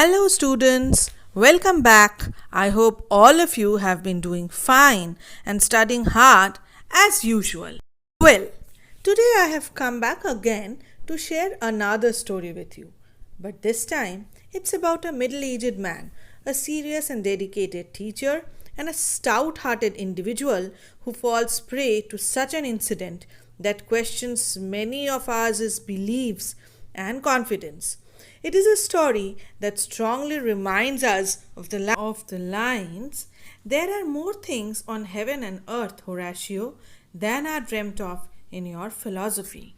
Hello, students. Welcome back. I hope all of you have been doing fine and studying hard as usual. Well, today I have come back again to share another story with you. But this time it's about a middle aged man, a serious and dedicated teacher, and a stout hearted individual who falls prey to such an incident that questions many of our beliefs and confidence. It is a story that strongly reminds us of the lines, "There are more things on heaven and earth, Horatio, than are dreamt of in your philosophy."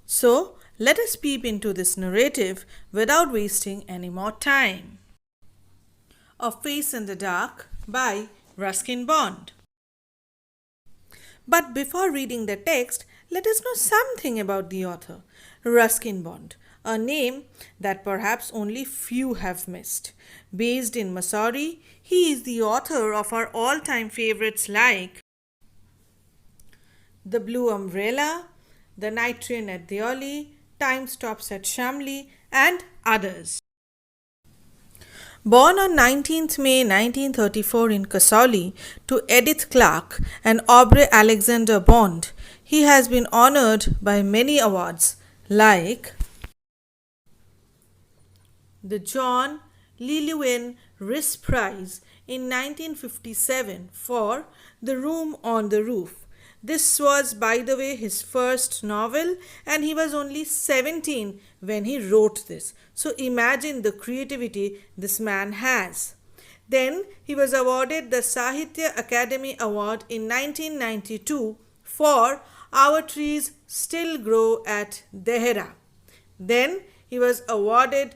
So, let us peep into this narrative without wasting any more time. A Face in the Dark by Ruskin Bond. But before reading the text, let us know something about the author, Ruskin Bond, a name that perhaps only few have missed. Based in Missouri, he is the author of our all time favorites like The Blue Umbrella, The Night Train at Deoli, Time Stops at Shamli, and others. Born on 19th May 1934 in Kasauli to Edith Clark and Aubrey Alexander Bond, he has been honored by many awards like the John Llewellyn Rhys Prize in 1957 for The Room on the Roof. This was, by the way, his first novel, and he was only 17 when he wrote this. So imagine the creativity this man has. Then he was awarded the Sahitya Academy Award in 1992 for Our Trees Still Grow at Dehra. Then he was honored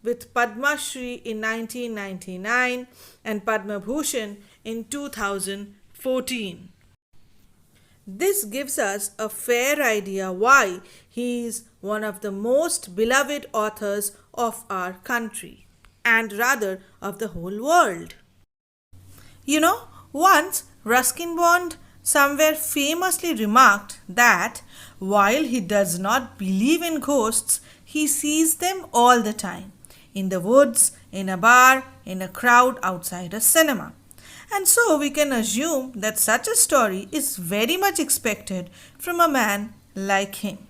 with Padma Shri in 1999 and Padma Bhushan in 2014. This gives us a fair idea why he is one of the most beloved authors of our country, and rather of the whole world. Once Ruskin Bond somewhere famously remarked that while he does not believe in ghosts, he sees them all the time in the woods, in a bar, in a crowd outside a cinema. And so we can assume that such a story is very much expected from a man like him.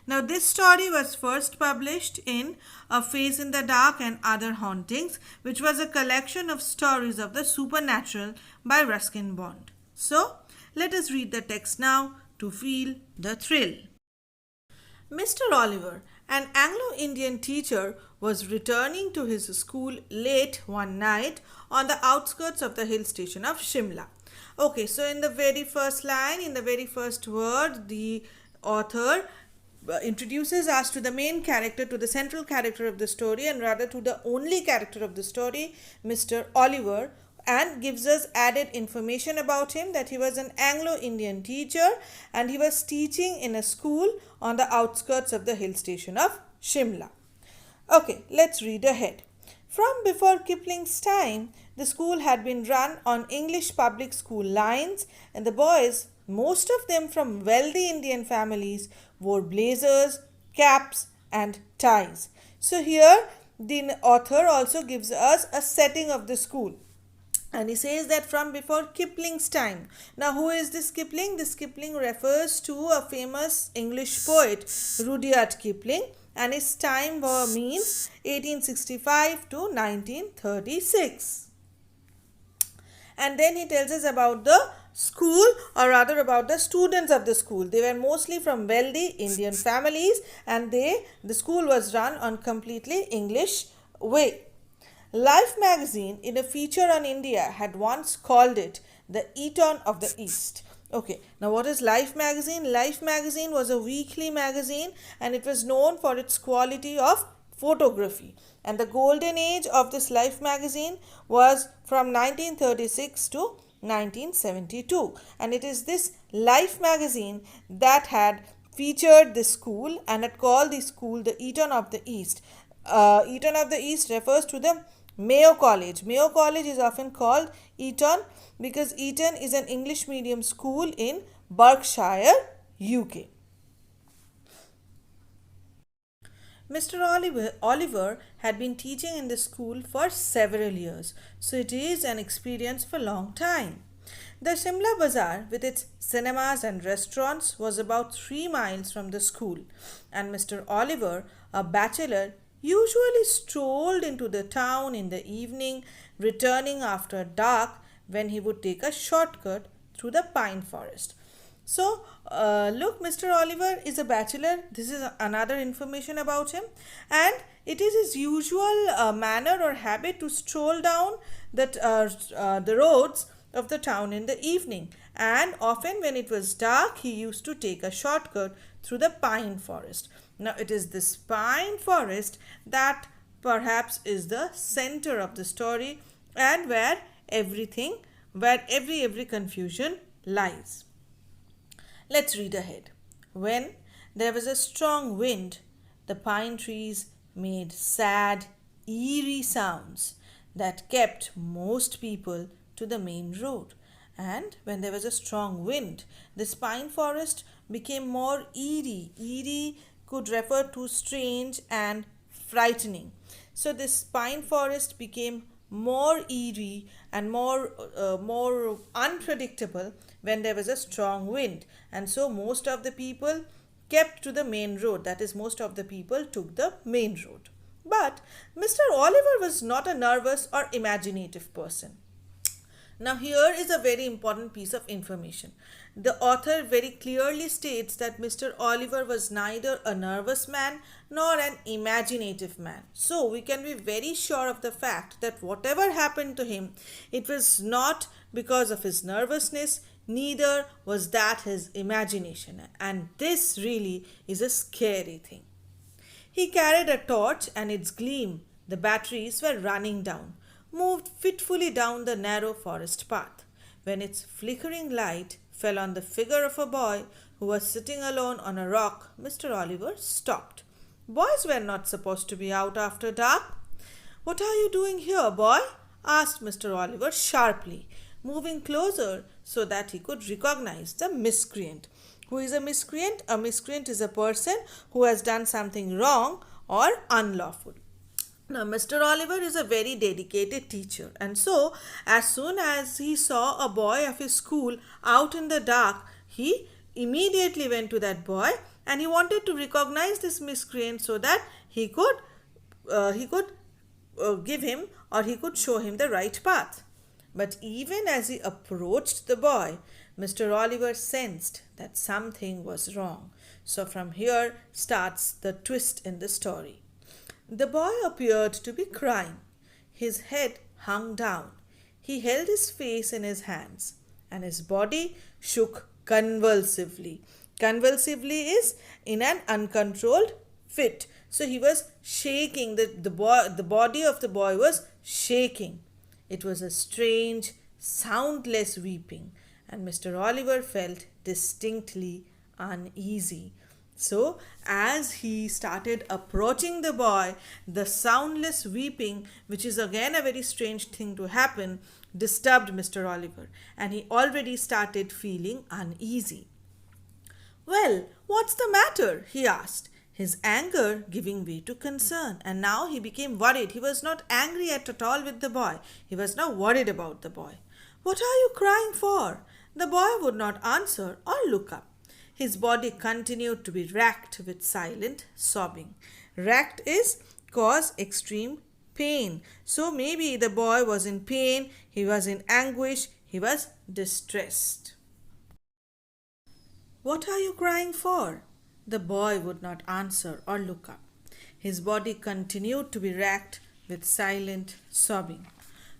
Now, this story was first published in A Face in the Dark and Other Hauntings, which was a collection of stories of the supernatural by Ruskin Bond. So, let us read the text now to feel the thrill. Mr. Oliver, an Anglo-Indian teacher, was returning to his school late one night on the outskirts of the hill station of Shimla. Okay, so in the very first line, in the very first word, the author introduces us to the main character, to the central character of the story, and rather to the only character of the story, Mr. Oliver, and gives us added information about him that he was an Anglo-Indian teacher and he was teaching in a school on the outskirts of the hill station of Shimla. Okay, let's read ahead. From before Kipling's time, the school had been run on English public school lines, and the boys, most of them from wealthy Indian families, wore blazers, caps, and ties. So here the author also gives us a setting of the school. And he says that from before Kipling's time. Now, who is this Kipling? This Kipling refers to a famous English poet, Rudyard Kipling, and his time means 1865 to 1936. And then he tells us about the school, or rather about the students of the school. They were mostly from wealthy Indian families, and the school was run on completely English way. Life magazine, in a feature on India, had once called it the Eton of the East. Okay, now what is Life magazine? Life magazine was a weekly magazine and it was known for its quality of photography. And the golden age of this Life magazine was from 1936 to 1972. And it is this Life magazine that had featured the school and had called the school the Eton of the East. Eton of the East refers to the Mayo College. Mayo College is often called Eton because Eton is an English medium school in Berkshire, UK. Mr. Oliver had been teaching in the school for several years, so it is an experience of a long time. The Shimla Bazaar, with its cinemas and restaurants, was about 3 miles from the school, and Mr. Oliver, a bachelor, usually strolled into the town in the evening, returning after dark when he would take a shortcut through the pine forest. So, look, Mr. Oliver is a bachelor. This is another information about him, and it is his usual manner or habit to stroll down the roads of the town in the evening. And often, when it was dark, he used to take a shortcut through the pine forest. Now, it is this pine forest that perhaps is the center of the story and where every confusion lies. Let's read ahead. When there was a strong wind, the pine trees made sad, eerie sounds that kept most people to the main road. And when there was a strong wind, this pine forest became more eerie. Eerie could refer to strange and frightening. So this pine forest became more eerie and more unpredictable when there was a strong wind, and so most of the people kept to the main road. That is, most of the people took the main road. But Mr. Oliver was not a nervous or imaginative person. Now, here is a very important piece of information. The author very clearly states that Mr. Oliver was neither a nervous man nor an imaginative man. So, we can be very sure of the fact that whatever happened to him, it was not because of his nervousness, neither was that his imagination. And this really is a scary thing. He carried a torch, and its gleam, the batteries were running down, moved fitfully down the narrow forest path. When its flickering light fell on the figure of a boy who was sitting alone on a rock, Mr. Oliver stopped. Boys were not supposed to be out after dark. "What are you doing here, boy?" asked Mr. Oliver sharply, moving closer so that he could recognize the miscreant. Who is a miscreant? A miscreant is a person who has done something wrong or unlawful. Now, Mr. Oliver is a very dedicated teacher, and so as soon as he saw a boy of his school out in the dark, he immediately went to that boy and he wanted to recognize this miscreant so that he could give him, or he could show him, the right path. But even as he approached the boy, Mr. Oliver sensed that something was wrong. So from here starts the twist in the story. The boy appeared to be crying. His head hung down. He held his face in his hands, and his body shook convulsively. Convulsively is in an uncontrolled fit. So he was shaking. The body of the boy was shaking. It was a strange, soundless weeping, and Mr. Oliver felt distinctly uneasy. So, as he started approaching the boy, the soundless weeping, which is again a very strange thing to happen, disturbed Mr. Oliver, and he already started feeling uneasy. "Well, what's the matter?" he asked, his anger giving way to concern. And now he became worried. He was not angry at all with the boy. He was now worried about the boy. "What are you crying for?" The boy would not answer or look up. His body continued to be racked with silent sobbing. Racked is cause extreme pain. So maybe the boy was in pain, he was in anguish, he was distressed. "What are you crying for?" The boy would not answer or look up. His body continued to be racked with silent sobbing.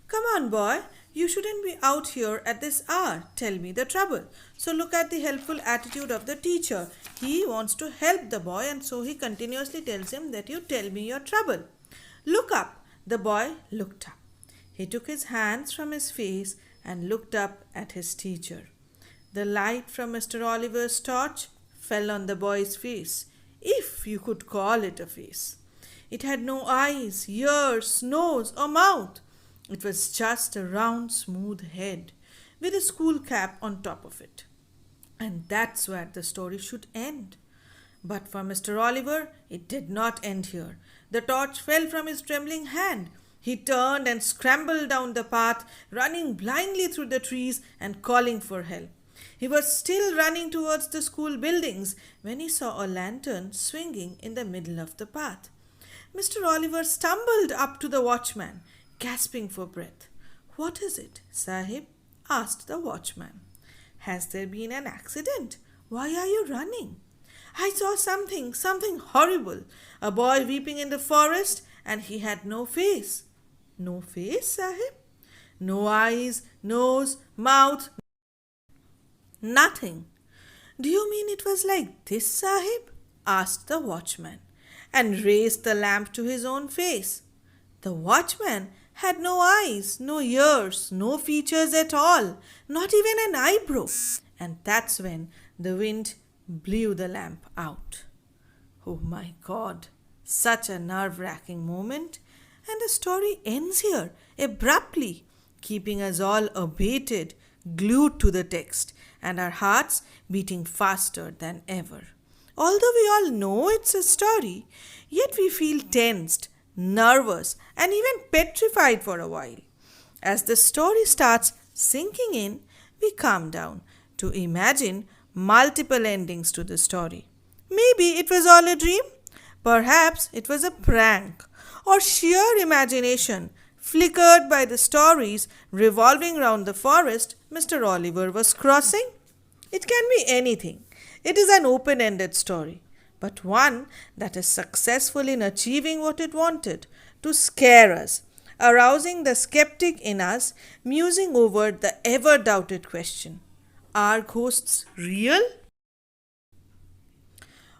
"Come on, boy. You shouldn't be out here at this hour. Tell me the trouble." So look at the helpful attitude of the teacher. He wants to help the boy, and so he continuously tells him that you tell me your trouble. "Look up." The boy looked up. He took his hands from his face and looked up at his teacher. The light from Mr. Oliver's torch fell on the boy's face, if you could call it a face. It had no eyes, ears, nose, or mouth. It was just a round, smooth head with a school cap on top of it. And that's where the story should end. But for Mr. Oliver, it did not end here. The torch fell from his trembling hand. He turned and scrambled down the path, running blindly through the trees and calling for help. He was still running towards the school buildings when he saw a lantern swinging in the middle of the path. Mr. Oliver stumbled up to the watchman, gasping for breath. "What is it, Sahib?" asked the watchman. "Has there been an accident? Why are you running?" "I saw something horrible. A boy weeping in the forest, and he had no face." "No face, Sahib?" "No eyes, nose, mouth, nothing." "Do you mean it was like this, Sahib?" asked the watchman, and raised the lamp to his own face. The watchman had no eyes, no ears, no features at all, not even an eyebrow. And that's when the wind blew the lamp out. Oh my God, such a nerve-wracking moment. And the story ends here, abruptly, keeping us all abated, glued to the text, and our hearts beating faster than ever. Although we all know it's a story, yet we feel tensed, nervous, and even petrified for a while. As the story starts sinking in, we calm down to imagine multiple endings to the story. Maybe it was all a dream. Perhaps it was a prank or sheer imagination flickered by the stories revolving round the forest Mr. Oliver was crossing. It can be anything. It is an open-ended story, but one that is successful in achieving what it wanted, to scare us, arousing the skeptic in us, musing over the ever-doubted question, are ghosts real?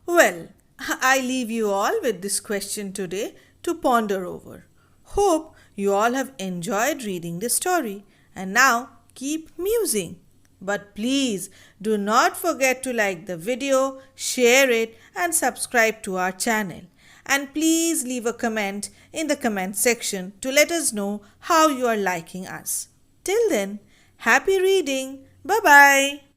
Well, I leave you all with this question today to ponder over. Hope you all have enjoyed reading the story, and now keep musing. But please do not forget to like the video, share it, and subscribe to our channel. And please leave a comment in the comment section to let us know how you are liking us. Till then, happy reading. Bye-bye.